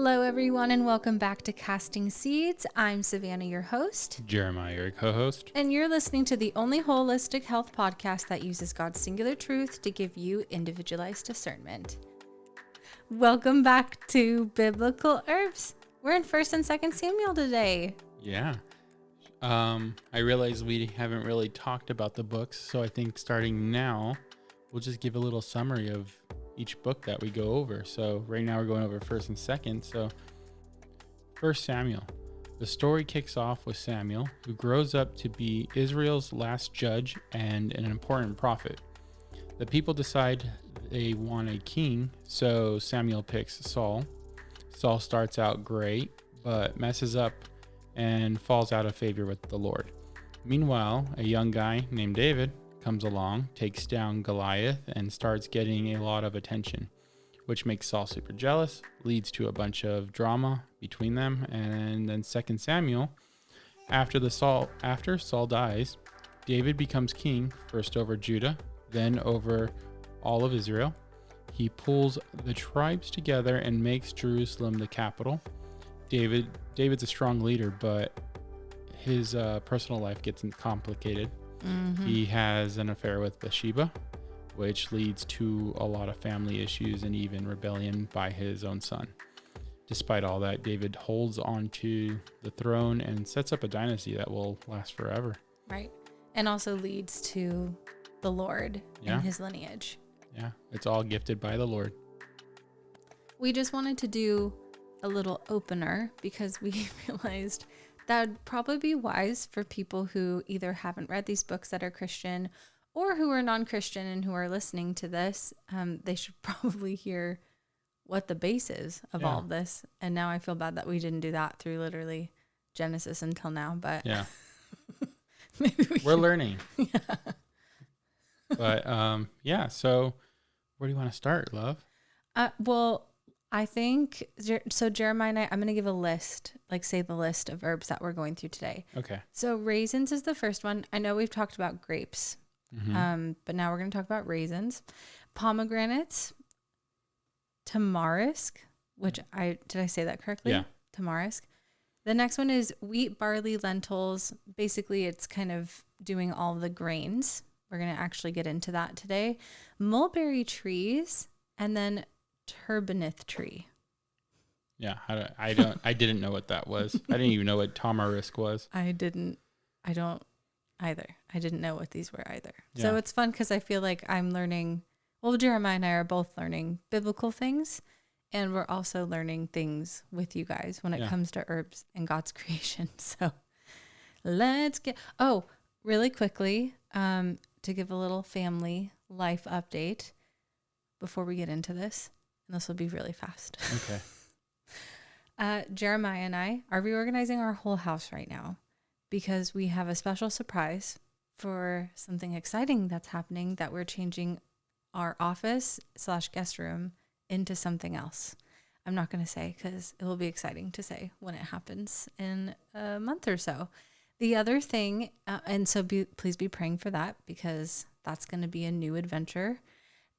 Hello, everyone, and welcome back to Casting Seeds. I'm Savannah, your host. Jeremiah, your co-host. And you're listening to the only holistic health podcast that uses God's singular truth to give you individualized discernment. Welcome back to Biblical Herbs. We're in 1st and 2nd Samuel today. Yeah. I realize we haven't really talked about the books, so I think starting now, we'll just give a little summary of each book that we go over. So right now we're going over 1st and 2nd. So 1st Samuel. The story kicks off with Samuel, who grows up to be Israel's last judge and an important prophet. The people decide they want a king, so Samuel picks Saul. Saul starts out great, but messes up and falls out of favor with the Lord. Meanwhile, a young guy named David comes along, takes down Goliath, and starts getting a lot of attention, which makes Saul super jealous, leads to a bunch of drama between them. And then 2nd Samuel, after Saul dies, David becomes king, first over Judah, then over all of Israel. He pulls the tribes together and makes Jerusalem the capital. David's a strong leader, but his personal life gets complicated. Mm-hmm. He has an affair with Bathsheba, which leads to a lot of family issues and even rebellion by his own son. Despite all that, David holds on to the throne and sets up a dynasty that will last forever. Right. And also leads to the Lord and his lineage. Yeah, it's all gifted by the Lord. We just wanted to do a little opener because we realized that would probably be wise for people who either haven't read these books that are Christian or who are non-Christian and who are listening to this. They should probably hear what the base is of all of this. And now I feel bad that we didn't do that through literally Genesis until now, but yeah, maybe we're learning. Yeah. But so where do you want to start, love? Well, I think, so Jeremiah and I'm going to give a list, say the list of herbs that we're going through today. Okay. So raisins is the first one. I know we've talked about grapes, but now we're going to talk about raisins. Pomegranates, tamarisk, did I say that correctly? Yeah. Tamarisk. The next one is wheat, barley, lentils. Basically, it's kind of doing all the grains. We're going to actually get into that today. Mulberry trees, and then turbinith tree. Yeah, I didn't know what that was. I didn't even know what tamarisk was. I don't either. I didn't know what these were either. Yeah. So it's fun because I feel like I'm learning. Well, Jeremiah and I are both learning biblical things, and we're also learning things with you guys when it comes to herbs and God's creation. So let's get. Oh, really quickly, to give a little family life update before we get into this. And this will be really fast. Okay. Jeremiah and I are reorganizing our whole house right now because we have a special surprise for something exciting that's happening, that we're changing our office/guest room into something else. I'm not going to say because it will be exciting to say when it happens in a month or so. The other thing, and so please be praying for that because that's going to be a new adventure.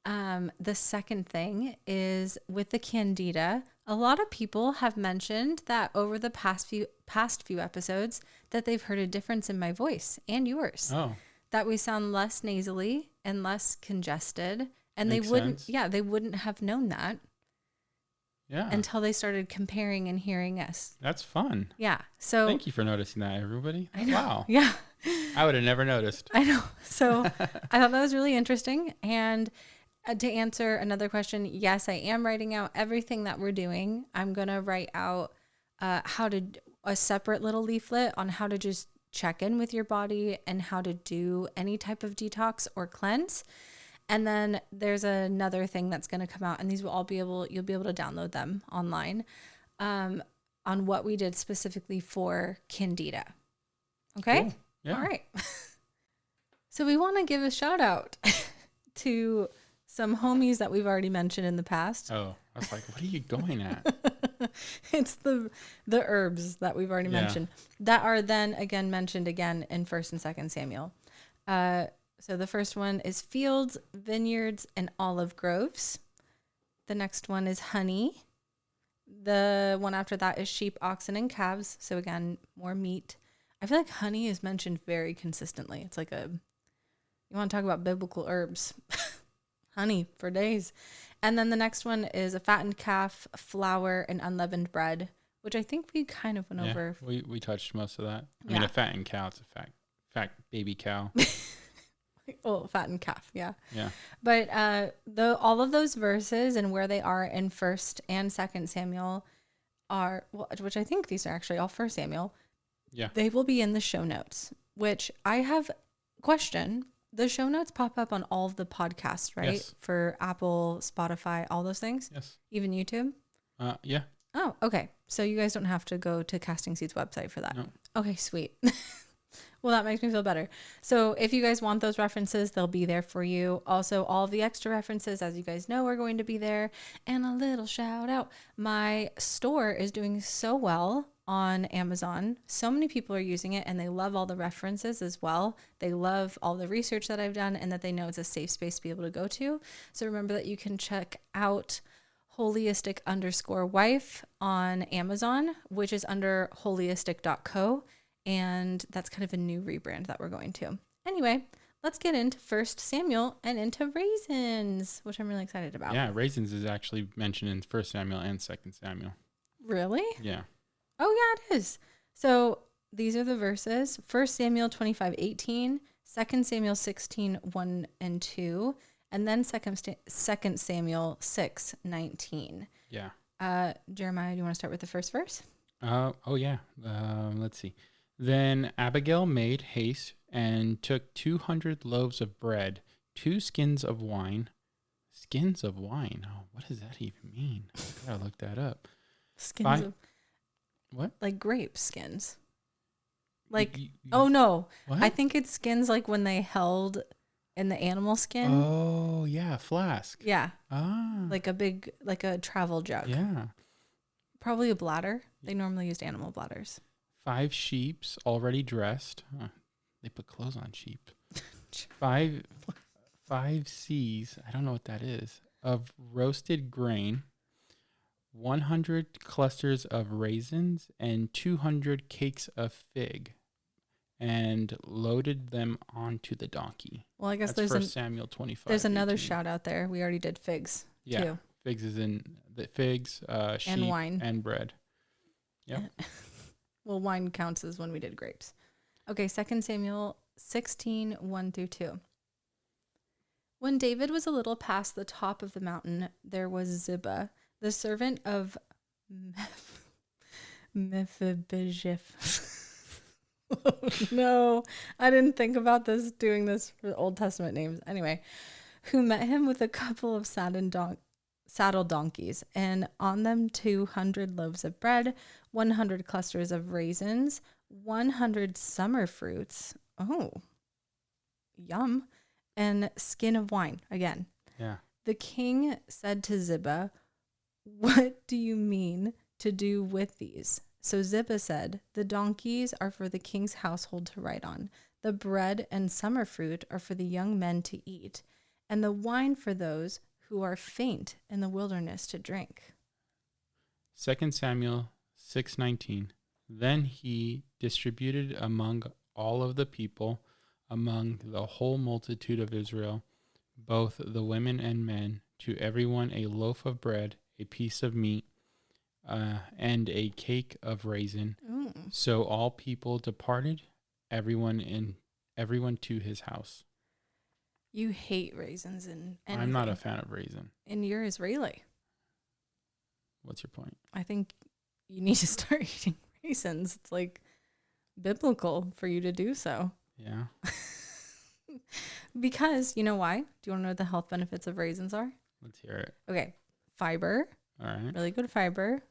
The second thing is with the Candida. A lot of people have mentioned that over the past few episodes that they've heard a difference in my voice and yours. Oh. That we sound less nasally and less congested, and Makes sense. they wouldn't have known that. Yeah. Until they started comparing and hearing us. That's fun. Yeah. So thank you for noticing that, everybody. I know. Wow. Yeah. I would have never noticed. I know. So I thought that was really interesting. And to answer another question, yes, I am writing out everything that we're doing. I'm going to write out a separate little leaflet on how to just check in with your body and how to do any type of detox or cleanse. And then there's another thing that's going to come out, and these will all you'll be able to download them online, on what we did specifically for Candida. Okay? Cool. Yeah. All right. So we want to give a shout out to some homies that we've already mentioned in the past. Oh, I was like, what are you going at? It's the herbs that we've already mentioned that are then again mentioned again in 1st and 2nd Samuel. So the first one is fields, vineyards, and olive groves. The next one is honey, The one after that is sheep, oxen, and calves. So again, more meat. I feel like honey is mentioned very consistently. It's like you want to talk about biblical herbs, honey for days. And then the next one is a fattened calf, flour, and unleavened bread, which I think we kind of went over. We touched most of that. I mean, a fattened cow, it's a fat baby cow. Oh, fattened calf, yeah. Yeah. But all of those verses and where they are in 1st and 2nd Samuel are, which I think these are actually all 1st Samuel. Yeah. They will be in the show notes, which I have question. The show notes pop up on all of the podcasts, right? Yes. For Apple, Spotify, all those things? Yes. Even YouTube? Yeah. Oh, okay. So you guys don't have to go to Casting Seeds website for that. No. Okay, sweet. Well, that makes me feel better. So if you guys want those references, they'll be there for you. Also, all of the extra references, as you guys know, are going to be there. And a little shout out. My store is doing so well on Amazon. So many people are using it and they love all the references as well. They love all the research that I've done and that they know it's a safe space to be able to go to. So remember that you can check out holistic_wife on Amazon, which is under holistic.co. And that's kind of a new rebrand that we're going to. Anyway, let's get into 1st Samuel and into raisins, which I'm really excited about. Yeah, raisins is actually mentioned in 1st Samuel and 2nd Samuel. Really? Yeah. Oh, yeah, it is. So these are the verses. 1st Samuel 25:18, 2nd Samuel 16:1 and 2, and then 2nd Samuel 6:19. Yeah. Jeremiah, do you want to start with the first verse? Oh, yeah. Let's see. Then Abigail made haste and took 200 loaves of bread, 2 skins of wine. Skins of wine? Oh, what does that even mean? I gotta look that up. Skins of... What? Like grape skins. Like, oh, no. What? I think it's skins like when they held in the animal skin. Oh, yeah, flask. Yeah. Ah. Like a travel jug. Yeah. Probably a bladder. They normally used animal bladders. 5 sheeps already dressed. They put clothes on sheep. 5 C's, I don't know what that is, of roasted grain, 100 clusters of raisins, and 200 cakes of fig, and loaded them onto the donkey. Well, I guess That's 1 Samuel 25. There's another shout out there. We already did figs too. Figs is in the figs, sheep, and wine and bread. Yep. Well, wine counts as when we did grapes. Okay, 2 Samuel 16:1 through 2. When David was a little past the top of the mountain, there was Ziba, the servant of Mephibosheth. Oh, no, I didn't think about doing this for Old Testament names. Anyway, who met him with a couple of saddle donkeys, and on them 200 loaves of bread, 100 clusters of raisins, 100 summer fruits. Oh, yum. And skin of wine again. Yeah. The king said to Ziba, "What do you mean to do with these?" So Ziba said, "The donkeys are for the king's household to ride on. The bread and summer fruit are for the young men to eat, and the wine for those who are faint in the wilderness to drink." 2 Samuel 6:19. Then he distributed among all of the people, among the whole multitude of Israel, both the women and men, to everyone a loaf of bread, a piece of meat, and a cake of raisin. So all people departed, everyone to his house. You hate raisins and anything. I'm not a fan of raisin. And you're Israeli. What's your point? I think you need to start eating raisins. It's like biblical for you to do so. Yeah. Because, you know why? Do you want to know what the health benefits of raisins are? Let's hear it. Okay. Fiber. All right. Really good fiber,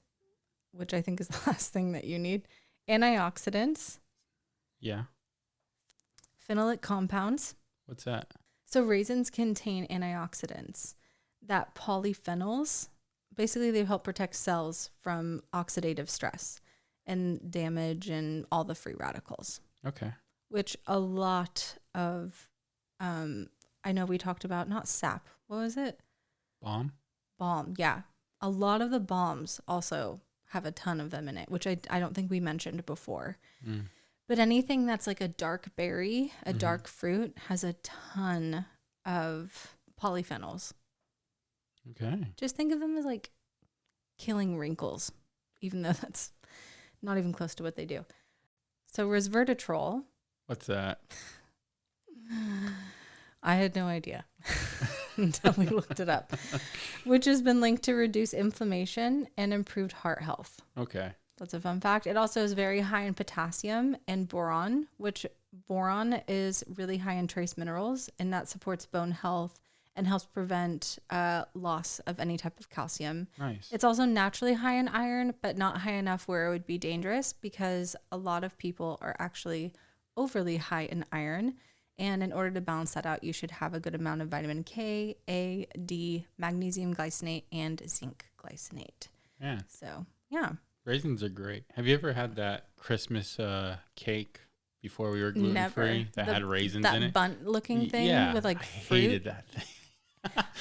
which I think is the last thing that you need. Antioxidants. Yeah. Phenolic compounds. What's that? So raisins contain antioxidants that polyphenols, basically they help protect cells from oxidative stress and damage and all the free radicals. Okay. Which a lot of, I know we talked about, not sap. What was it? Balm. Yeah. A lot of the balms also have a ton of them in it, which I don't think we mentioned before. Mm. But anything that's like a dark berry, a dark fruit, has a ton of polyphenols. Okay. Just think of them as like killing wrinkles, even though that's not even close to what they do. So resveratrol. What's that? I had no idea until we looked it up, which has been linked to reduce inflammation and improved heart health. Okay. That's a fun fact. It also is very high in potassium and boron, which boron is really high in trace minerals, and that supports bone health and helps prevent loss of any type of calcium. Nice. It's also naturally high in iron, but not high enough where it would be dangerous, because a lot of people are actually overly high in iron. And in order to balance that out, you should have a good amount of vitamin K, A, D, magnesium glycinate, and zinc glycinate. Yeah. So, yeah. Raisins are great. Have you ever had that Christmas cake before we were gluten-free that had raisins in it? That bunt-looking thing with like fruit? I hated that thing.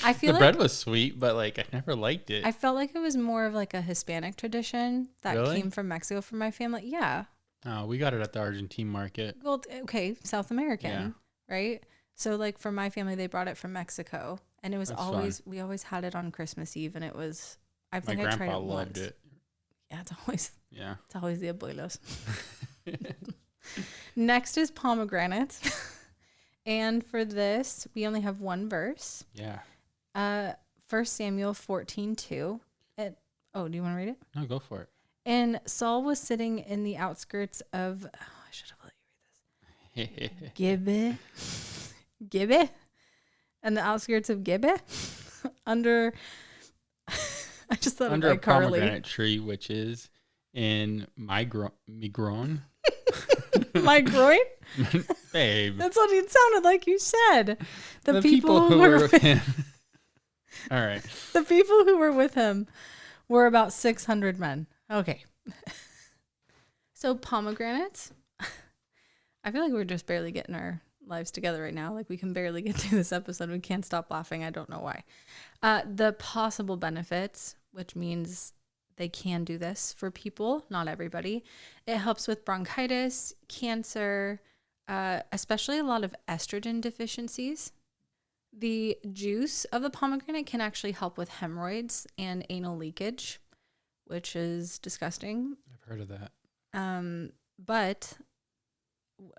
I feel the like bread was sweet, but like I never liked it. I felt like it was more of like a Hispanic tradition that Really? came from Mexico for my family. Yeah. Oh, we got it at the Argentine market. Well, okay, South American, Yeah. right? So like for my family, they brought it from Mexico, and it was That's always we always had it on Christmas Eve, and it was I My think I tried grandpa it loved once. it. Yeah, it's Yeah. always the abuelos. Next is pomegranate. And for this, we only have one verse. Yeah. 1 Samuel 14:2. Do you want to read it? No, go for it. And Saul was sitting in the outskirts of, I should have let you read this. Gibeah? And the outskirts of Gibeah? Under, I just thought Under of a like Carly. pomegranate tree, which is in Migron. My groin? Babe. That's what it sounded like you said. The people who were with him. All right. The people who were with him were about 600 men. Okay. So pomegranates. I feel like we're just barely getting our lives together right now. Like we can barely get through this episode. We can't stop laughing. I don't know why. The possible benefits, which means they can do this for people, not everybody. It helps with bronchitis, cancer, especially a lot of estrogen deficiencies. The juice of the pomegranate can actually help with hemorrhoids and anal leakage, which is disgusting. I've heard of that. But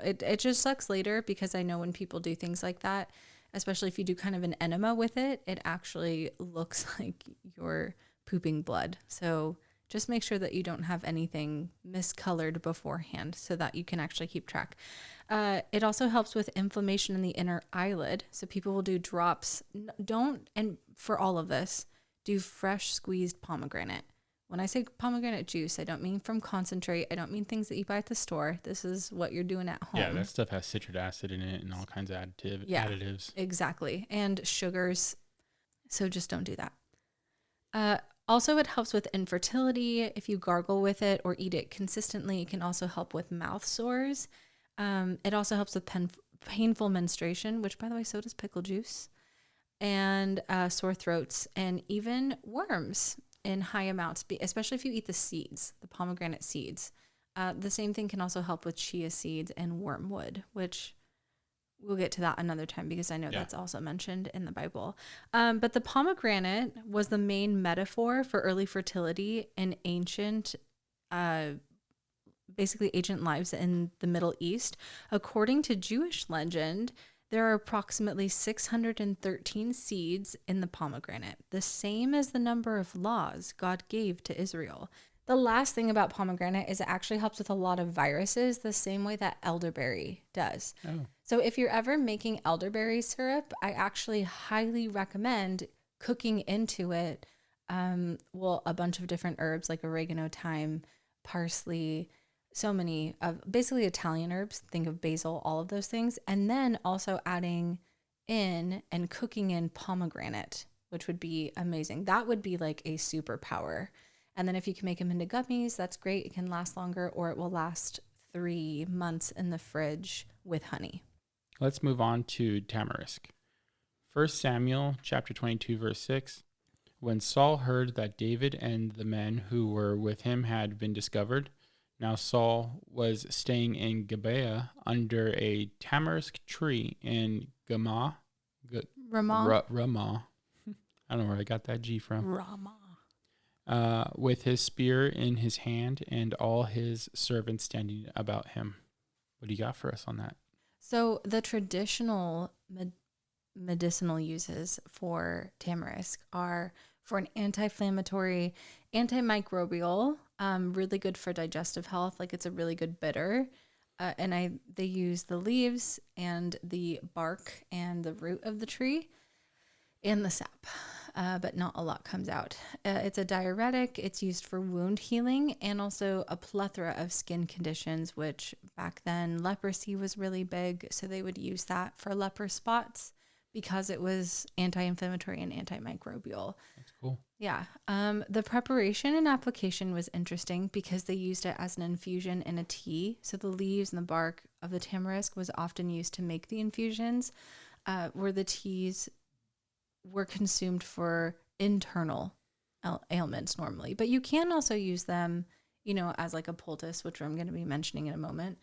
it just sucks later, because I know when people do things like that, especially if you do kind of an enema with it, it actually looks like you're pooping blood. So just make sure that you don't have anything miscolored beforehand so that you can actually keep track. It also helps with inflammation in the inner eyelid. So people will do drops. And for all of this, do fresh squeezed pomegranate. When I say pomegranate juice, I don't mean from concentrate. I don't mean things that you buy at the store. This is what you're doing at home. Yeah, that stuff has citric acid in it and all kinds of additives. Exactly. And sugars. So just don't do that. Also, it helps with infertility. If you gargle with it or eat it consistently, it can also help with mouth sores. It also helps with painful menstruation, which, by the way, so does pickle juice, and sore throats, and even worms in high amounts, especially if you eat the seeds, the pomegranate seeds. The same thing can also help with chia seeds and wormwood, which we'll get to that another time, because I know that's also mentioned in the Bible. But the pomegranate was the main metaphor for early fertility in ancient lives in the Middle East. According to Jewish legend, there are approximately 613 seeds in the pomegranate, the same as the number of laws God gave to Israel. The last thing about pomegranate is it actually helps with a lot of viruses, the same way that elderberry does. Oh. So if you're ever making elderberry syrup, I actually highly recommend cooking into it a bunch of different herbs like oregano, thyme, parsley, so many of basically Italian herbs. Think of basil, all of those things. And then also adding in and cooking in pomegranate, which would be amazing. That would be like a superpower. And then if you can make them into gummies, that's great. It can last longer, or it will last 3 months in the fridge with honey. Let's move on to tamarisk. 1 Samuel chapter 22, verse 6. When Saul heard that David and the men who were with him had been discovered, now Saul was staying in Gibeah under a tamarisk tree in Ramah. Ramah. I don't know where I got that G from. Ramah. With his spear in his hand and all his servants standing about him. What do you got for us on that? So the traditional medicinal uses for tamarisk are for an anti-inflammatory, antimicrobial, really good for digestive health. Like it's a really good bitter. They use the leaves and the bark and the root of the tree and the sap, but not a lot comes out. It's a diuretic. It's used for wound healing and also a plethora of skin conditions, which back then leprosy was really big. So they would use that for leper spots because it was anti-inflammatory and antimicrobial. That's cool. Yeah. The preparation and application was interesting because they used it as an infusion in a tea. So the leaves and the bark of the tamarisk was often used to make the infusions, where the teas were consumed for internal ailments normally. But you can also use them, as like a poultice, which I'm going to be mentioning in a moment.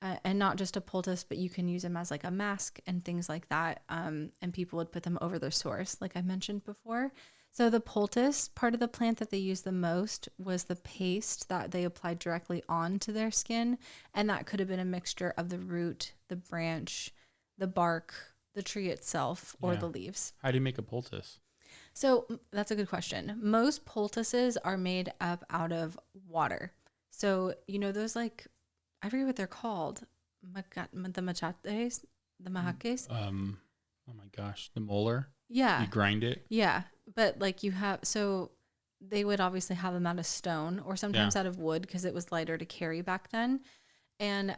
And not just a poultice, but you can use them as like a mask and things like that. And people would put them over their sores, like I mentioned before. So the poultice part of the plant that they used the most was the paste that they applied directly onto their skin. And that could have been a mixture of the root, the branch, the bark, the tree itself, or the leaves. How do you make a poultice? So that's a good question. Most poultices are made up out of water. So, those like, I forget what they're called. The machates, the mahaques. Oh my gosh, the molar. Yeah. You grind it. Yeah. But like so they would obviously have them out of stone or sometimes out of wood because it was lighter to carry back then. And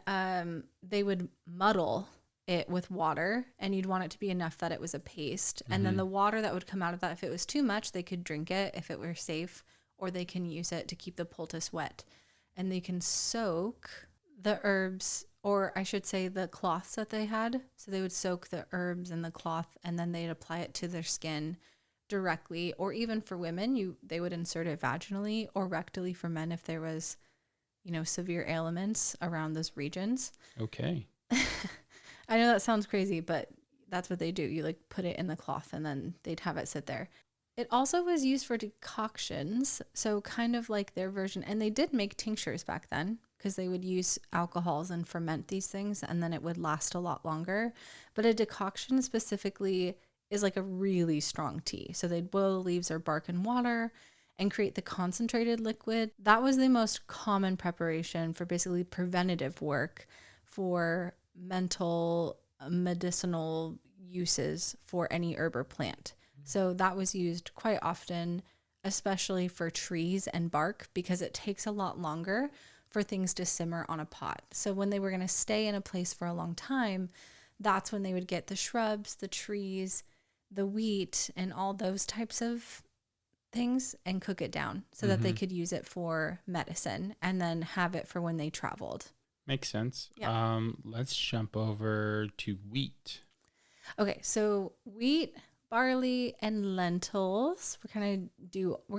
they would muddle it with water, and you'd want it to be enough that it was a paste. And then the water that would come out of that, if it was too much, they could drink it if it were safe, or they can use it to keep the poultice wet. And they can soak the herbs, or I should say the cloths that they had. So they would soak the herbs in the cloth, and then they'd apply it to their skin directly. Or even for women, they would insert it vaginally or rectally for men if there was, severe ailments around those regions. Okay. I know that sounds crazy, but that's what they do. You like put it in the cloth and then they'd have it sit there. It also was used for decoctions. So kind of like their version. And they did make tinctures back then because they would use alcohols and ferment these things, and then it would last a lot longer. But a decoction specifically is like a really strong tea. So they'd boil the leaves or bark in water and create the concentrated liquid. That was the most common preparation for basically preventative work for mental medicinal uses for any herb or plant. So that was used quite often, especially for trees and bark, because it takes a lot longer for things to simmer on a pot. So when they were going to stay in a place for a long time, that's when they would get the shrubs, the trees, the wheat, and all those types of things and cook it down so that they could use it for medicine and then have it for when they traveled. Makes sense. Yeah. Let's jump over to wheat. Okay, so wheat, barley, and lentils. We're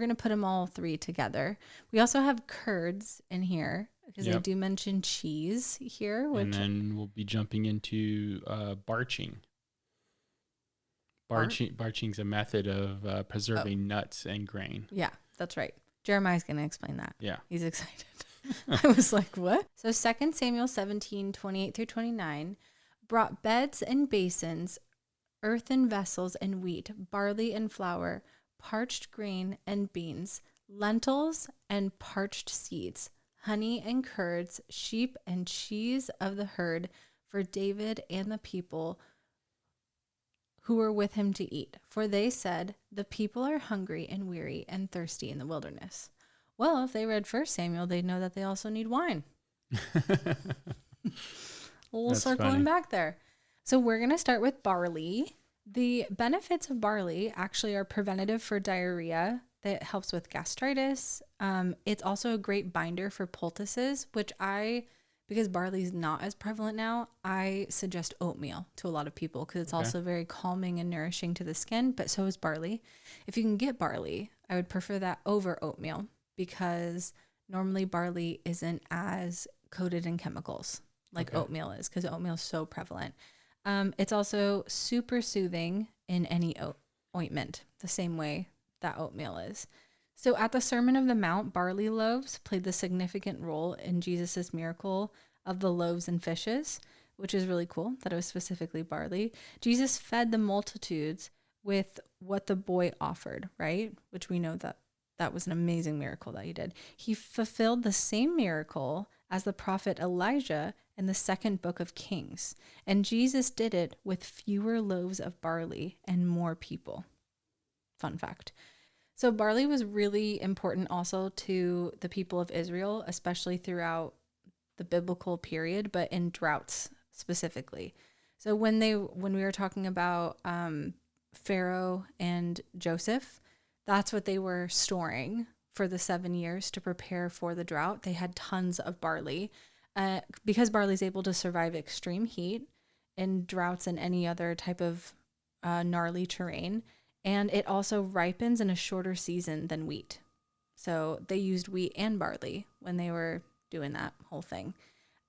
gonna put them all three together. We also have curds in here because they do mention cheese here. And then we'll be jumping into barching. Barching's a method of preserving nuts and grain. Yeah, that's right. Jeremiah's gonna explain that. Yeah, he's excited. I was like, what? So 2 Samuel 17:28-29 brought beds and basins, earthen vessels and wheat, barley and flour, parched grain and beans, lentils and parched seeds, honey and curds, sheep and cheese of the herd for David and the people who were with him to eat. For they said, the people are hungry and weary and thirsty in the wilderness. Well, if they read 1 Samuel, they'd know that they also need wine. A little That's circling funny. back there. So we're going to start with barley. The benefits of barley actually are preventative for diarrhea. That helps with gastritis. It's also a great binder for poultices, which I because barley is not as prevalent now, I suggest oatmeal to a lot of people because it's Okay. also very calming and nourishing to the skin, but so is barley. If you can get barley, I would prefer that over oatmeal because normally barley isn't as coated in chemicals like Okay. oatmeal is because oatmeal is so prevalent. It's also super soothing in any ointment, the same way that oatmeal is. So at the Sermon of the Mount, barley loaves played the significant role in Jesus's miracle of the loaves and fishes, which is really cool that it was specifically barley. Jesus fed the multitudes with what the boy offered, right? Which we know that that was an amazing miracle that he did. He fulfilled the same miracle as the prophet Elijah in the second book of Kings. And Jesus did it with fewer loaves of barley and more people. Fun fact. So barley was really important also to the people of Israel, especially throughout the biblical period, but in droughts specifically. So when we were talking about Pharaoh and Joseph, that's what they were storing for the 7 years to prepare for the drought. They had tons of barley because barley is able to survive extreme heat and droughts and any other type of gnarly terrain. And it also ripens in a shorter season than wheat. So they used wheat and barley when they were doing that whole thing.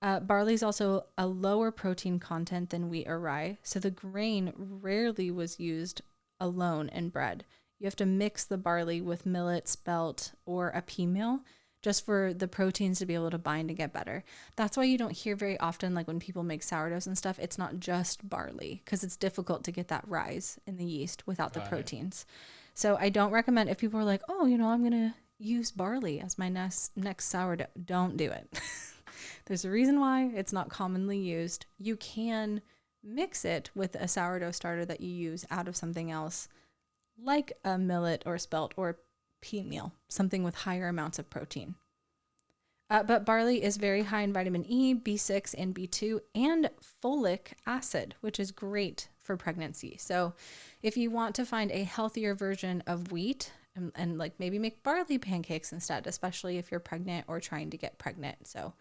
Barley is also a lower protein content than wheat or rye. So the grain rarely was used alone in bread. You have to mix the barley with millet, spelt, or a pea meal just for the proteins to be able to bind and get better. That's why you don't hear very often, like when people make sourdoughs and stuff, it's not just barley because it's difficult to get that rise in the yeast without the proteins. So I don't recommend if people are like, oh, I'm going to use barley as my next sourdough. Don't do it. There's a reason why it's not commonly used. You can mix it with a sourdough starter that you use out of something else, like a millet or spelt or pea meal, something with higher amounts of protein. But barley is very high in vitamin E, B6, and B2, and folic acid, which is great for pregnancy. So if you want to find a healthier version of wheat and like maybe make barley pancakes instead, especially if you're pregnant or trying to get pregnant. So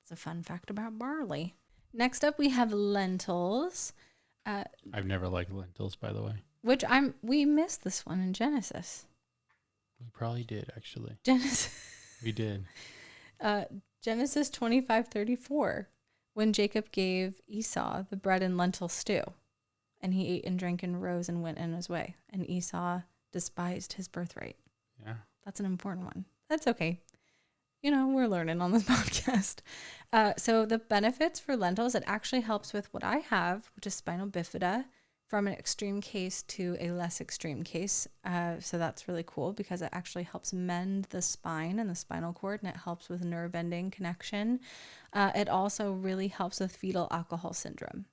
it's a fun fact about barley. Next up, we have lentils. I've never liked lentils, by the way. Which we missed this one in Genesis. We probably did, actually. Genesis. We did. Genesis 25:34, when Jacob gave Esau the bread and lentil stew, and he ate and drank and rose and went in his way, and Esau despised his birthright. Yeah. That's an important one. That's okay. We're learning on this podcast. So the benefits for lentils, it actually helps with what I have, which is spinal bifida, from an extreme case to a less extreme case. So that's really cool because it actually helps mend the spine and the spinal cord, and it helps with nerve ending connection. It also really helps with fetal alcohol syndrome.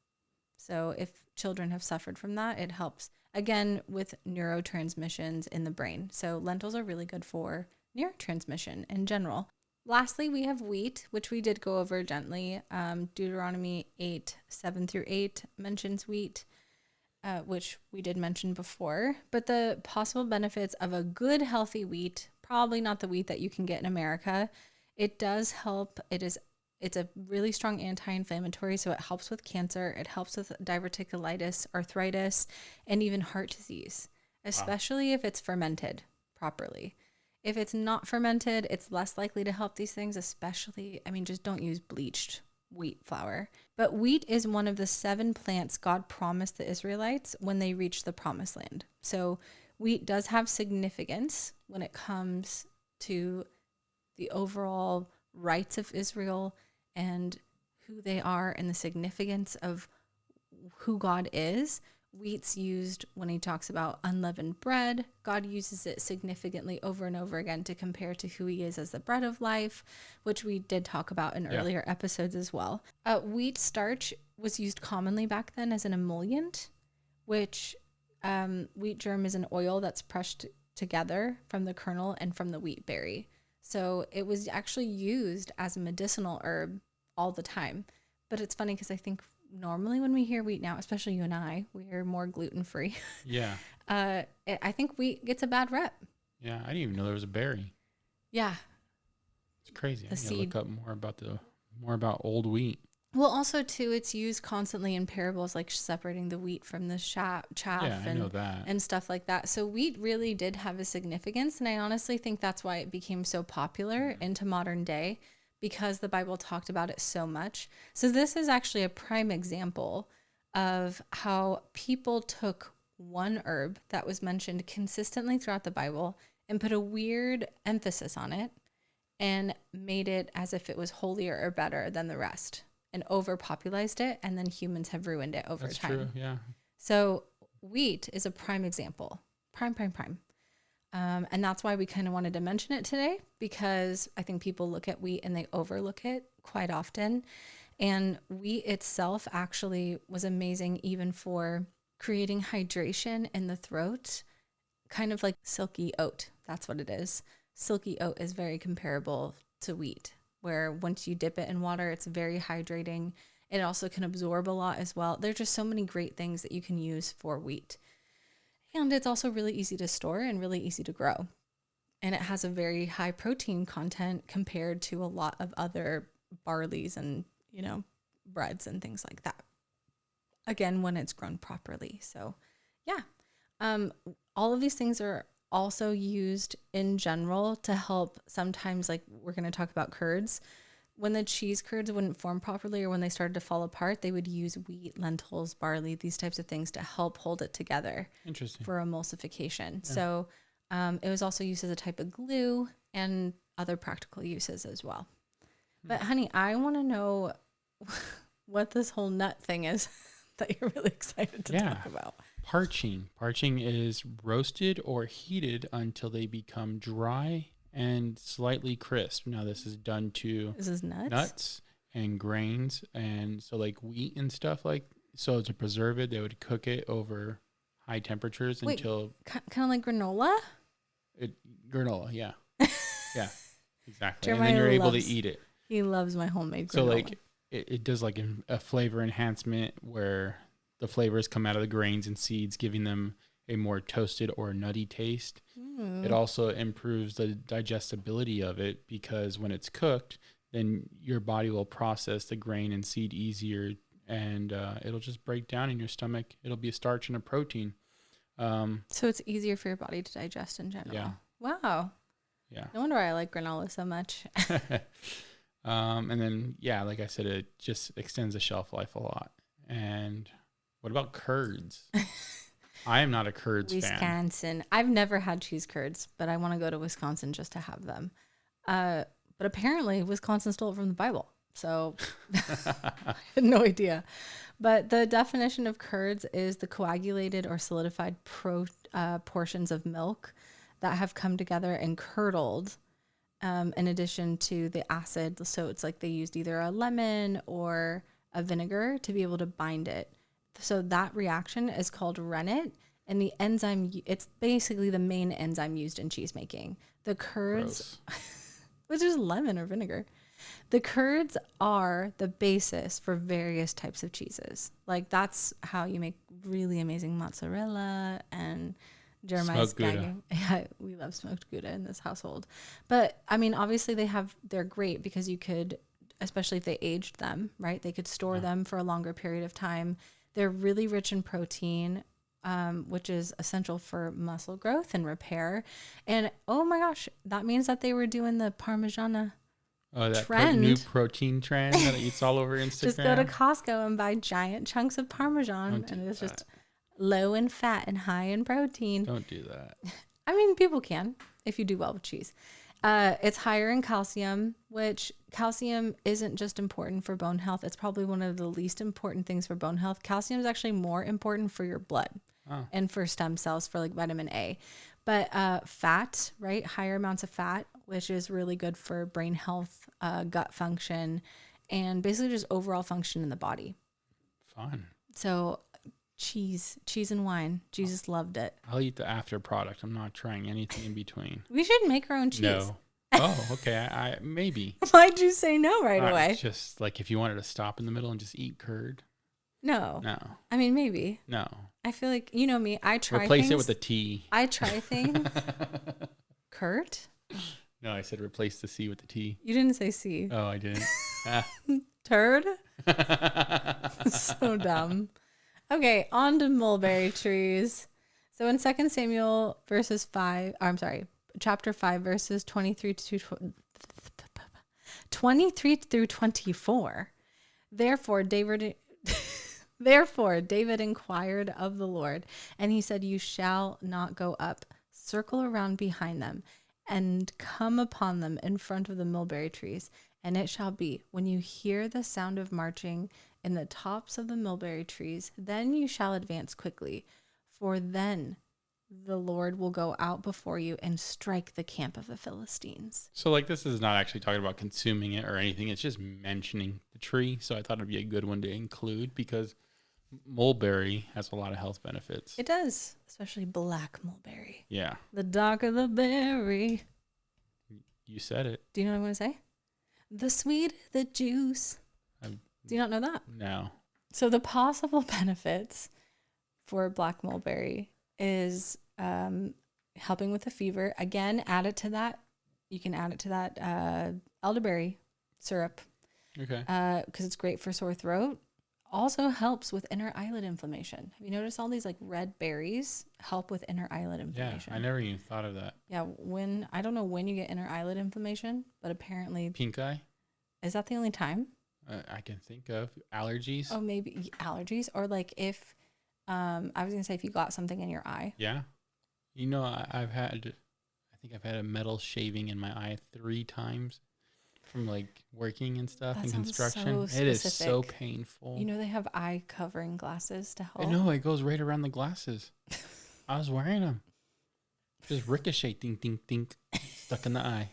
So if children have suffered from that, it helps, again, with neurotransmissions in the brain. So lentils are really good for neurotransmission in general. Lastly, we have wheat, which we did go over gently. Deuteronomy 8:7-8 mentions wheat, which we did mention before. But the possible benefits of a good, healthy wheat, probably not the wheat that you can get in America, it does help. It's a really strong anti-inflammatory, so it helps with cancer. It helps with diverticulitis, arthritis, and even heart disease, especially if it's fermented properly. If it's not fermented, it's less likely to help these things, especially, just don't use bleached wheat flour. But wheat is one of the 7 plants God promised the Israelites when they reached the promised land. So wheat does have significance when it comes to the overall rights of Israel and who they are and the significance of who God is. Wheat's used when he talks about unleavened bread. God uses it significantly over and over again to compare to who he is as the bread of life, which we did talk about in earlier episodes as well. Wheat starch was used commonly back then as an emollient, which wheat germ is an oil that's pressed together from the kernel and from the wheat berry. So it was actually used as a medicinal herb all the time. But it's funny because I think normally when we hear wheat now, especially you and I, we're more gluten-free. Yeah. I think wheat gets a bad rep. Yeah. I didn't even know there was a berry. Yeah. It's crazy. I gotta look up more about the more about old wheat. Well, also too, it's used constantly in parables, like separating the wheat from the chaff Yeah, I know that. and stuff like that. So wheat really did have a significance, and I honestly think that's why it became so popular into modern day, because the Bible talked about it so much. So this is actually a prime example of how people took one herb that was mentioned consistently throughout the Bible and put a weird emphasis on it and made it as if it was holier or better than the rest, and overpopularized it, and then humans have ruined it over That's time. true, yeah. So wheat is a prime example. Prime. And that's why we kind of wanted to mention it today, because I think people look at wheat and they overlook it quite often. And wheat itself actually was amazing even for creating hydration in the throat, kind of like silky oat. That's what it is. Silky oat is very comparable to wheat, where once you dip it in water, it's very hydrating. It also can absorb a lot as well. There's just so many great things that you can use for wheat. And it's also really easy to store and really easy to grow. And it has a very high protein content compared to a lot of other barleys and, breads and things like that. Again, when it's grown properly. So, yeah. All of these things are also used in general to help. Sometimes, like we're going to talk about curds, when the cheese curds wouldn't form properly or when they started to fall apart, they would use wheat, lentils, barley, these types of things to help hold it together. Interesting. For emulsification. Yeah. So it was also used as a type of glue and other practical uses as well. But honey, I want to know what this whole nut thing is that you're really excited to talk about. Parching. Parching is roasted or heated until they become dry and slightly crisp. Now this is done to nuts and grains, and so like wheat and stuff so to preserve it, they would cook it over high temperatures until kind of like granola. Granola, yeah, yeah, exactly. Jeremiah and then you're able to eat it. He loves my homemade granola. So like it does like a flavor enhancement where the flavors come out of the grains and seeds, giving them a more toasted or nutty taste. It also improves the digestibility of it, because when it's cooked, then your body will process the grain and seed easier, and it'll just break down in your stomach. It'll be a starch and a protein. So it's easier for your body to digest in general. Yeah. Wow. Yeah. No wonder I like granola so much. And then, like I said, it just extends the shelf life a lot. And what about curds? I am not a curds fan. Wisconsin. I've never had cheese curds, but I want to go to Wisconsin just to have them. But apparently Wisconsin stole it from the Bible. So I had no idea. But the definition of curds is the coagulated or solidified portions of milk that have come together and curdled in addition to the acid. So it's like they used either a lemon or a vinegar to be able to bind it. So that reaction is called rennet, and the enzyme, it's basically the main enzyme used in cheese making. The curds, which is lemon or vinegar. The curds are the basis for various types of cheeses. Like that's how you make really amazing mozzarella, and Jeremiah's gagging. Yeah, we love smoked Gouda in this household. But I mean, obviously they're great because you could, especially if they aged them, right? They could store them for a longer period of time. They're really rich in protein, which is essential for muscle growth and repair. And oh my gosh, that means that they were doing the Parmigiana trend. New protein trend that eats all over Instagram. Just go to Costco and buy giant chunks of Parmesan, and it's just low in fat and high in protein. Don't do that. I mean, people can if you do well with cheese. It's higher in calcium, which calcium isn't just important for bone health. It's probably one of the least important things for bone health. Calcium is actually more important for your blood and for stem cells, for like vitamin A. But fat, right? Higher amounts of fat, which is really good for brain health, gut function, and basically just overall function in the body. Fun. So cheese and wine. Jesus loved it. I'll eat the after product. I'm not trying anything in between. We should make our own cheese. No. Oh, okay. I maybe. Why'd you say no right away? Just like if you wanted to stop in the middle and just eat curd. No. No. I mean, maybe. No. I feel like, you know me, I try Replace things. it with a tea. I try things. Curd? No, I said replace the C with the T. You didn't say C. Oh, I didn't. Turd? So dumb. Okay, on to mulberry trees. So in 2 Samuel chapter 5, verses 23 through 24. Therefore, David inquired of the Lord, and he said, "You shall not go up. Circle around behind them, and come upon them in front of the mulberry trees. And it shall be, when you hear the sound of marching in the tops of the mulberry trees, then you shall advance quickly, for then the Lord will go out before you and strike the camp of the Philistines." So, like, this is not actually talking about consuming it or anything. It's just mentioning the tree. So I thought it'd be a good one to include because mulberry has a lot of health benefits. It does, especially black mulberry. Yeah. The darker the berry. You said it. Do you know what I'm going to say? The sweet, the juice. Do you not know that? No. So the possible benefits for black mulberry is helping with the fever. Again, add it to that. You can add it to that elderberry syrup. Okay. Because it's great for sore throat. Also helps with inner eyelid inflammation. Have you noticed all these like red berries help with inner eyelid inflammation? Yeah, I never even thought of that. Yeah, I don't know when you get inner eyelid inflammation, but apparently... Pink eye? Is that the only time? I can think of allergies. Oh, maybe allergies, or like if I was gonna say if you got something in your eye. Yeah, you know, I think I've had a metal shaving in my eye 3 times from like working and stuff in construction. So it is so painful. You know, they have eye covering glasses to help. I know, it goes right around the glasses. I was wearing them. Just ricochet, ding, ding, ding, stuck in the eye.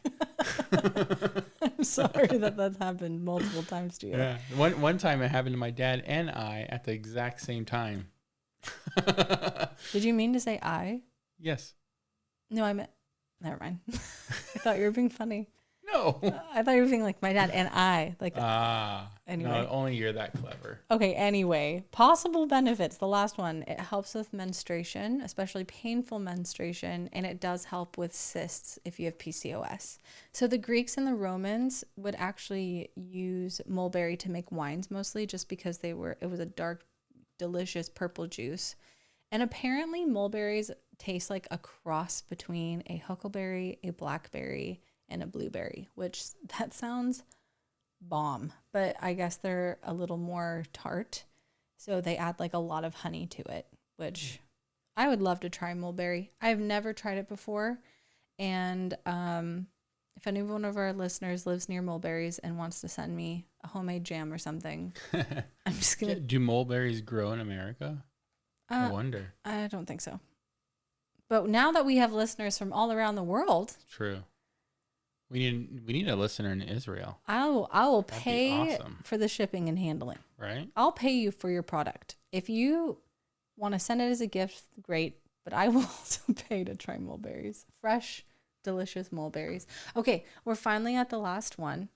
I'm sorry that's happened multiple times to you. Yeah, one time it happened to my dad and I at the exact same time. Did you mean to say I? Yes. No, I meant. Never mind. I thought you were being funny. No. I thought you were being like my dad and I. Like. Anyway. No, only you're that clever. Okay. Anyway, possible benefits. The last one. It helps with menstruation, especially painful menstruation, and it does help with cysts if you have PCOS. So the Greeks and the Romans would actually use mulberry to make wines, mostly just because it was a dark, delicious purple juice. And apparently mulberries taste like a cross between a huckleberry, a blackberry, and a blueberry, which that sounds bomb, but I guess they're a little more tart. So they add like a lot of honey to it, which I would love to try mulberry. I've never tried it before. And if any one of our listeners lives near mulberries and wants to send me a homemade jam or something, I'm just going to... Do mulberries grow in America? I wonder. I don't think so. But now that we have listeners from all around the world... True. We need a listener in Israel. I will pay for the shipping and handling. Right? I'll pay you for your product. If you want to send it as a gift, great. But I will also pay to try mulberries. Fresh, delicious mulberries. Okay, we're finally at the last one.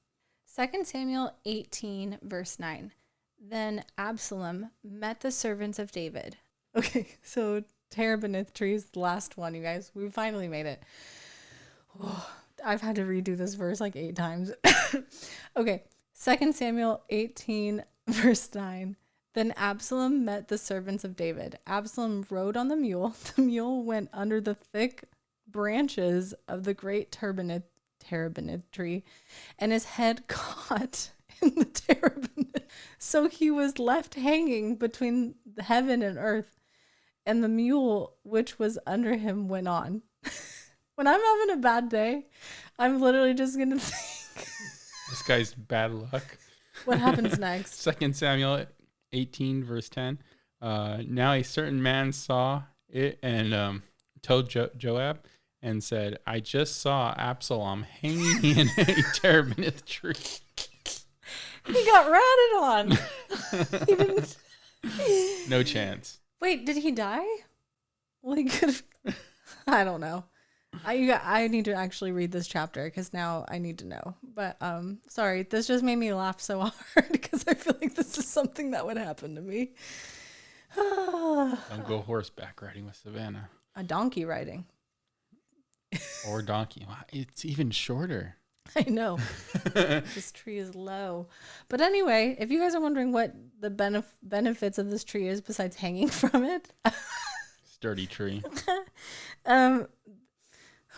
2 Samuel 18, verse 9. Then Absalom met the servants of David. Okay, so terebinth tree is the last one, you guys. We finally made it. Oh, I've had to redo this verse like 8 times. Okay, 2 Samuel 18, verse 9. Then Absalom met the servants of David. Absalom rode on the mule. The mule went under the thick branches of the great terebinth tree, and his head caught in the terebinth. So he was left hanging between heaven and earth, and the mule which was under him went on. When I'm having a bad day, I'm literally just going to think. This guy's bad luck. What happens next? 2 Samuel 18, verse 10. Now a certain man saw it and told Joab and said, I just saw Absalom hanging in a terebinth tree. He got ratted on. He didn't. No chance. Wait, did he die? Well, he could have. I don't know. I need to actually read this chapter because now I need to know. But sorry, this just made me laugh so hard because I feel like this is something that would happen to me. Don't go horseback riding with Savannah. A donkey riding. Or donkey. Wow, it's even shorter. I know. This tree is low. But anyway, if you guys are wondering what the benefits of this tree is besides hanging from it. Sturdy tree.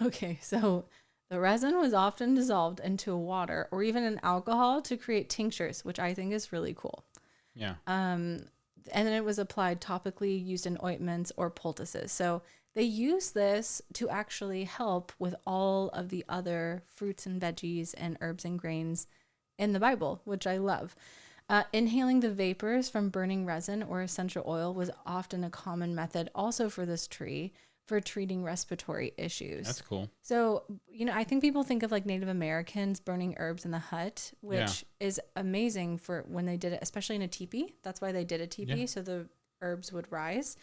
Okay, so the resin was often dissolved into water or even in alcohol to create tinctures, which I think is really cool. Yeah. And then it was applied topically, used in ointments or poultices. So they use this to actually help with all of the other fruits and veggies and herbs and grains in the Bible, which I love. Inhaling the vapors from burning resin or essential oil was often a common method also for this tree for treating respiratory issues. That's cool. So, I think people think of like Native Americans burning herbs in the hut, which is amazing for when they did it, especially in a teepee. That's why they did a teepee, so the herbs would rise.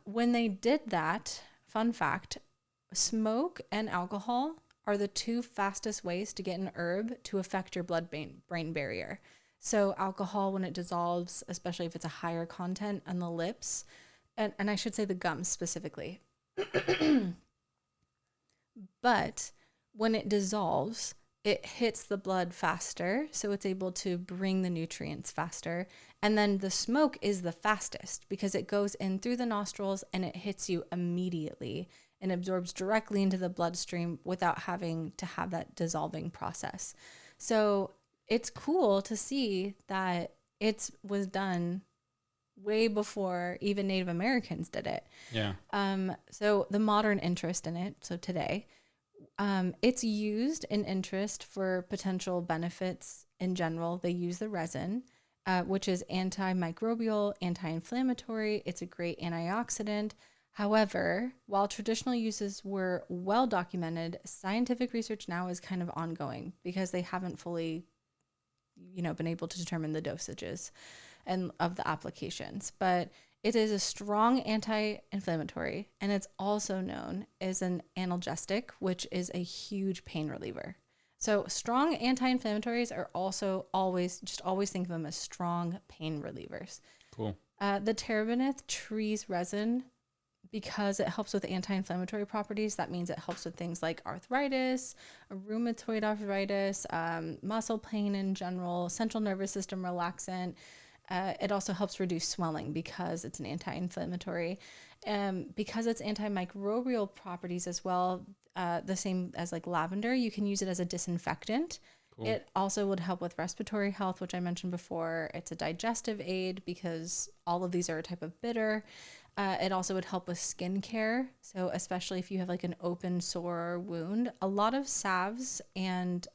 When they did that, fun fact, smoke and alcohol are the two fastest ways to get an herb to affect your blood-brain barrier. So alcohol, when it dissolves, especially if it's a higher content on the lips, and I should say the gums specifically, but when it dissolves, it hits the blood faster, so it's able to bring the nutrients faster. And then the smoke is the fastest because it goes in through the nostrils and it hits you immediately and absorbs directly into the bloodstream without having to have that dissolving process. So it's cool to see that it was done way before even Native Americans did it. Yeah. So the modern interest in it, so today, it's used in interest for potential benefits in general. They use the resin, which is antimicrobial, anti-inflammatory. It's a great antioxidant. However, while traditional uses were well documented, scientific research now is kind of ongoing because they haven't fully, been able to determine the dosages and of the applications. But it is a strong anti-inflammatory, and it's also known as an analgesic, which is a huge pain reliever. So strong anti-inflammatories are also always think of them as strong pain relievers. Cool. The terebinth tree's resin, because it helps with anti-inflammatory properties, that means it helps with things like arthritis, rheumatoid arthritis, muscle pain in general, central nervous system relaxant. It also helps reduce swelling because it's an anti-inflammatory. Because it's antimicrobial properties as well, the same as like lavender, you can use it as a disinfectant. Cool. It also would help with respiratory health, which I mentioned before. It's a digestive aid because all of these are a type of bitter. It also would help with skin care. So especially if you have like an open sore wound, a lot of salves and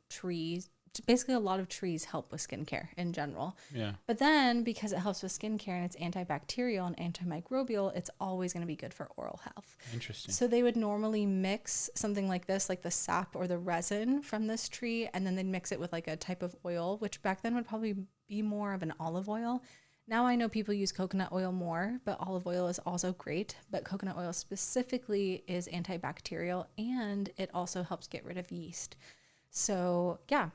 trees, basically a lot of trees help with skincare in general. Yeah. But then because it helps with skincare and it's antibacterial and antimicrobial, it's always going to be good for oral health. Interesting. So they would normally mix something like this, like the sap or the resin from this tree, and then they'd mix it with like a type of oil, which back then would probably be more of an olive oil. Now I know people use coconut oil more, but olive oil is also great. But coconut oil specifically is antibacterial, and it also helps get rid of yeast. So yeah.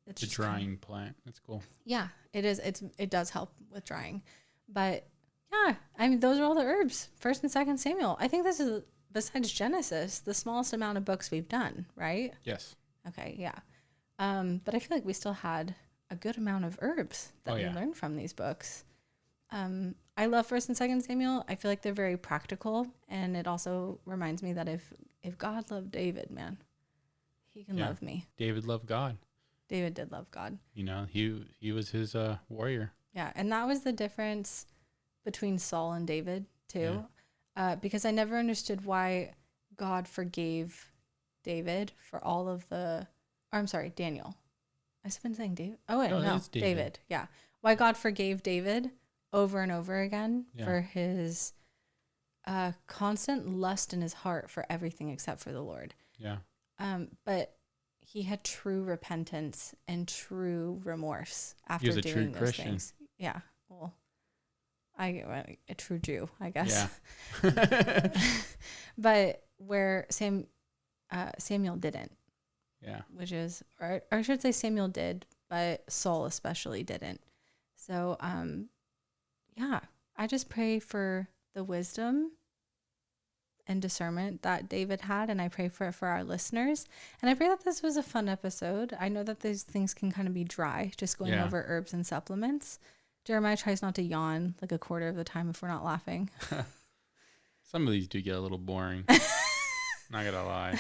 It's a drying plant. That's cool. Yeah, it is. It does help with drying. But yeah, I mean, those are all the herbs. 1st and 2nd Samuel. I think this is, besides Genesis, the smallest amount of books we've done, right? Yes. Okay, yeah. But I feel like we still had a good amount of herbs that we learned from these books. I love 1st and 2nd Samuel. I feel like they're very practical, and it also reminds me that if God loved David, man, he can love me. David loved God. David did love God. He was his warrior. Yeah, and that was the difference between Saul and David too, because I never understood why God forgave David for all of the. Or I'm sorry, Daniel. I've been saying David. Oh wait, no, David. Yeah, why God forgave David over and over again for his constant lust in his heart for everything except for the Lord. Yeah. But he had true repentance and true remorse after he was a doing true those Christian. things. Yeah. Well, a true Jew, I guess. Yeah. But where Samuel didn't. Yeah. Which is, or I should say Samuel did, but Saul especially didn't. So, I just pray for the wisdom and discernment that David had. And I pray for it for our listeners. And I pray that this was a fun episode. I know that these things can kind of be dry, just going over herbs and supplements. Jeremiah tries not to yawn like a quarter of the time if we're not laughing. Some of these do get a little boring. Not gonna lie.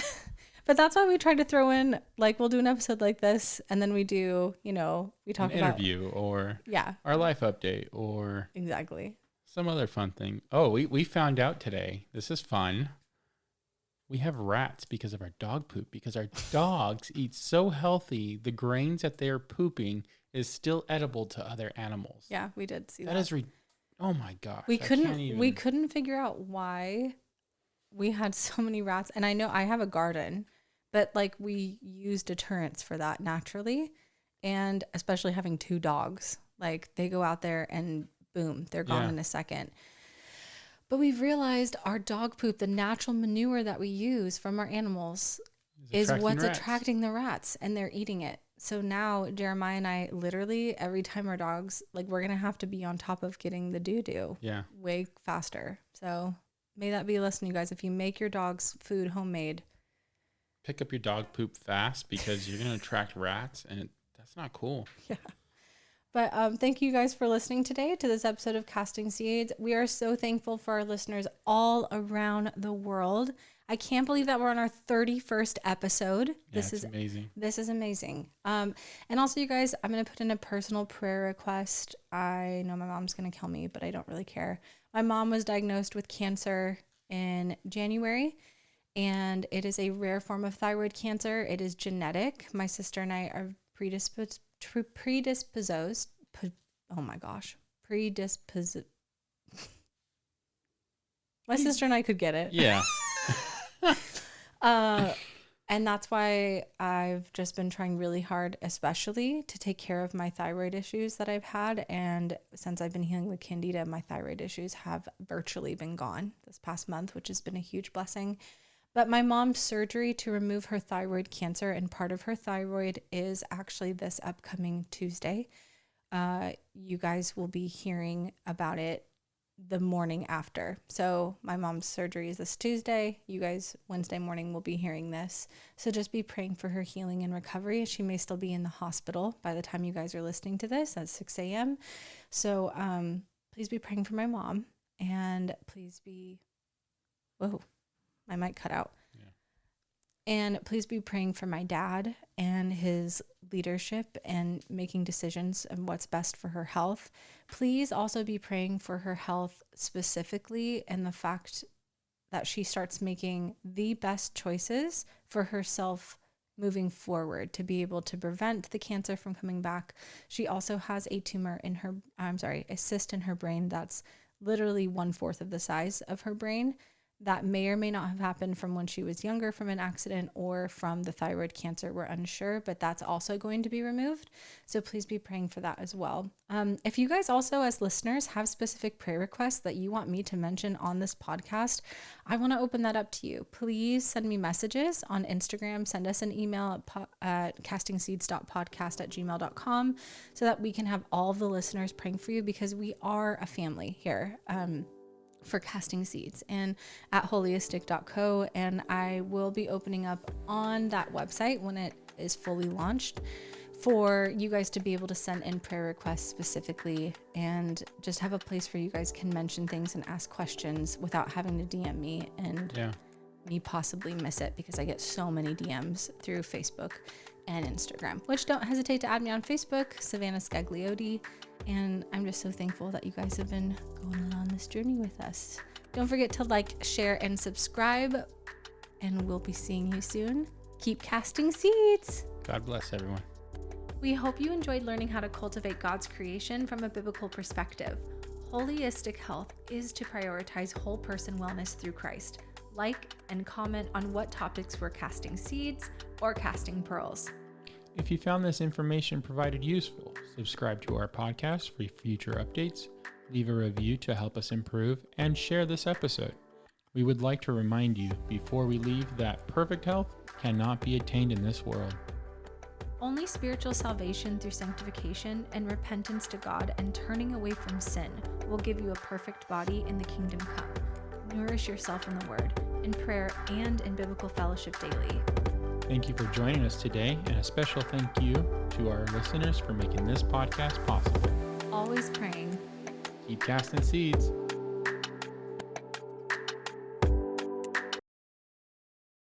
But that's why we try to throw in, like, we'll do an episode like this, and then we do, we talk an about interview or yeah, our life update or exactly. some other fun thing. Oh, we found out today. This is fun. We have rats because of our dog poop, because our dogs eat so healthy. The grains that they're pooping is still edible to other animals. Yeah, we did see that. That is oh my gosh. We couldn't figure out why we had so many rats. And I know I have a garden, but like we use deterrents for that naturally. And especially having 2 dogs, like they go out there and boom, they're gone in a second. But we've realized our dog poop, the natural manure that we use from our animals, is what's attracting the rats, and they're eating it. So now Jeremiah and I literally every time our dogs, like we're going to have to be on top of getting the doo-doo way faster. So may that be a lesson, you guys. If you make your dog's food homemade, pick up your dog poop fast because you're going to attract rats, and that's not cool. Yeah. But thank you guys for listening today to this episode of Casting Seeds. We are so thankful for our listeners all around the world. I can't believe that we're on our 31st episode. This is amazing. This is amazing. And also, you guys, I'm going to put in a personal prayer request. I know my mom's going to kill me, but I don't really care. My mom was diagnosed with cancer in January, and it is a rare form of thyroid cancer. It is genetic. My sister and I are predisposed. My sister and I could get it. Yeah. And that's why I've just been trying really hard, especially to take care of my thyroid issues that I've had. And since I've been healing with Candida, my thyroid issues have virtually been gone this past month, which has been a huge blessing. But my mom's surgery to remove her thyroid cancer, and part of her thyroid is actually this upcoming Tuesday. You guys will be hearing about it the morning after. So my mom's surgery is this Tuesday. You guys Wednesday morning will be hearing this. So just be praying for her healing and recovery. She may still be in the hospital by the time you guys are listening to this at 6 a.m. So please be praying for my mom, and please be, whoa, my mic cut out. Yeah. And please be praying for my dad and his leadership and making decisions on what's best for her health. Please also be praying for her health specifically, and the fact that she starts making the best choices for herself moving forward to be able to prevent the cancer from coming back. She also has a a cyst in her brain that's literally 1/4 of the size of her brain. That may or may not have happened from when she was younger from an accident or from the thyroid cancer. We're unsure, but that's also going to be removed. So please be praying for that as well. If you guys also, as listeners, have specific prayer requests that you want me to mention on this podcast, I want to open that up to you. Please send me messages on Instagram. Send us an email at castingseeds.podcast@gmail.com so that we can have all of the listeners praying for you, because we are a family here. For Casting Seeds and at holistic.co, and I will be opening up on that website when it is fully launched for you guys to be able to send in prayer requests specifically, and just have a place where you guys can mention things and ask questions without having to DM me and me possibly miss it, because I get so many DMs through Facebook and Instagram, which don't hesitate to add me on Facebook, Savannah Scagliotti. And I'm just so thankful that you guys have been going on this journey with us. Don't forget to like, share, and subscribe, and we'll be seeing you soon. Keep casting seeds. God bless everyone. We hope you enjoyed learning how to cultivate God's creation from a biblical perspective. Holistic health is to prioritize whole person wellness through Christ. Like and comment on what topics we're casting seeds or casting pearls. If you found this information provided useful, subscribe to our podcast for future updates, leave a review to help us improve, and share this episode. We would like to remind you before we leave that perfect health cannot be attained in this world. Only spiritual salvation through sanctification and repentance to God and turning away from sin will give you a perfect body in the kingdom come. Nourish yourself in the Word. in prayer, and in biblical fellowship daily. Thank you for joining us today, and a special thank you to our listeners for making this podcast possible. Always praying. Keep casting seeds.